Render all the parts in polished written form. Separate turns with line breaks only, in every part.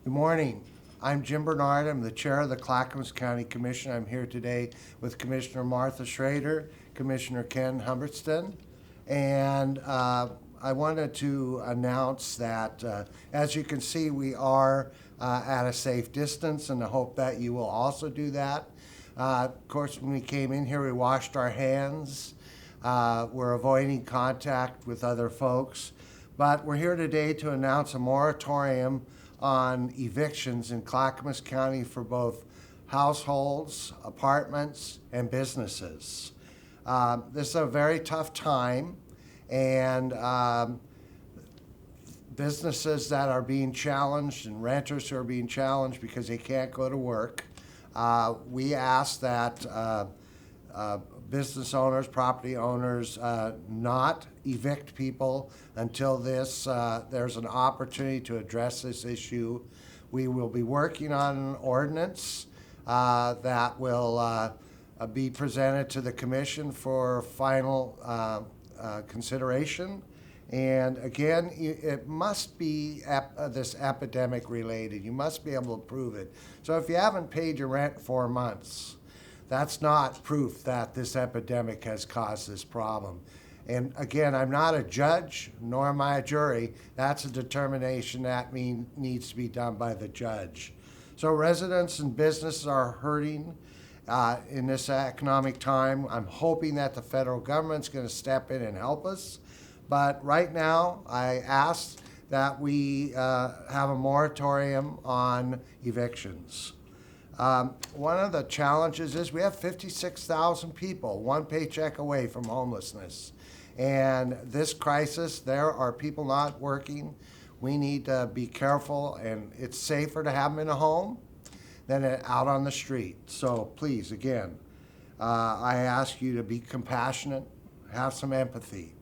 Good morning. I'm Jim Bernard. I'm the chair of the Clackamas County Commission. I'm here today with Commissioner Martha Schrader, Commissioner Ken Humbertston, and I wanted to announce that, as you can see, we are at a safe distance, and I hope that you will also do that. Of course, when we came in here, we washed our hands. We're avoiding contact with other folks, but we're here today to announce a moratorium on evictions in Clackamas County for both households, apartments, and businesses. This is a very tough time, and businesses that are being challenged and renters who are being challenged because they can't go to work. We ask that business owners, property owners, not evict people until there's an opportunity to address this issue. We will be working on an ordinance that will be presented to the commission for final consideration. And again, it must be this epidemic related. You must be able to prove it. So if you haven't paid your rent 4 months, that's not proof that this epidemic has caused this problem. And again, I'm not a judge, nor am I a jury. That's a determination that needs to be done by the judge. So residents and businesses are hurting in this economic time. I'm hoping that the federal government's going to step in and help us. But right now, I ask that we have a moratorium on evictions. One of the challenges is we have 56,000 people, one paycheck away from homelessness. And this crisis, there are people not working. We need to be careful, and it's safer to have them in a home than out on the street. So please, again, I ask you to be compassionate, have some empathy.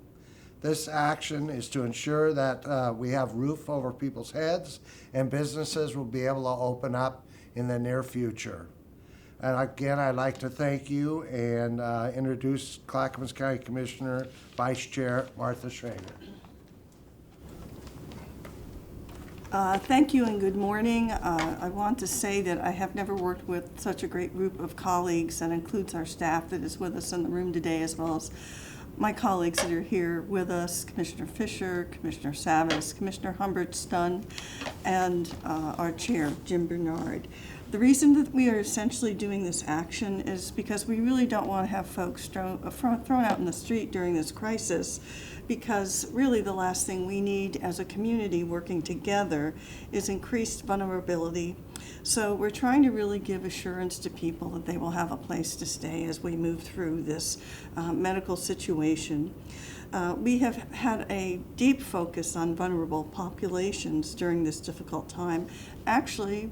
This action is to ensure that we have roof over people's heads and businesses will be able to open up in the near future. And again, I'd like to thank you and introduce Clackamas County Commissioner Vice Chair Martha Schrader.
Thank you and good morning. I want to say that I have never worked with such a great group of colleagues, that includes our staff that is with us in the room today, as well as my colleagues that are here with us, Commissioner Fisher, Commissioner Savas, Commissioner Humbertston, and our chair, Jim Bernard. The reason that we are essentially doing this action is because we really don't want to have folks thrown out in the street during this crisis, because really the last thing we need as a community working together is increased vulnerability. So we're trying to really give assurance to people that they will have a place to stay as we move through this medical situation. We have had a deep focus on vulnerable populations during this difficult time. Actually,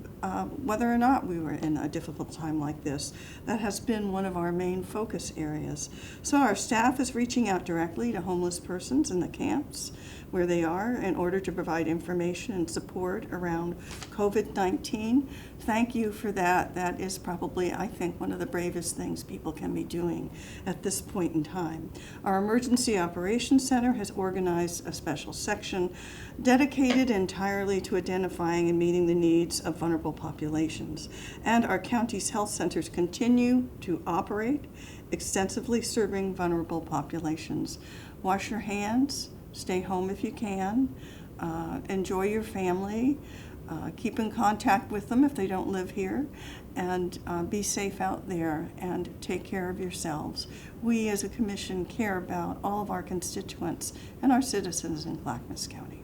whether or not we were in a difficult time like this, that has been one of our main focus areas. So our staff is reaching out directly to homeless persons in the camps where they are in order to provide information and support around COVID-19. Thank you for that. That is probably, I think, one of the bravest things people can be doing at this point in time. Our Emergency Operations Center has organized a special section dedicated entirely to identifying and meeting the needs of vulnerable populations. And our county's health centers continue to operate, extensively serving vulnerable populations. Wash your hands, stay home if you can, enjoy your family, keep in contact with them if they don't live here, and be safe out there and take care of yourselves. We as a commission care about all of our constituents and our citizens in Clackamas County.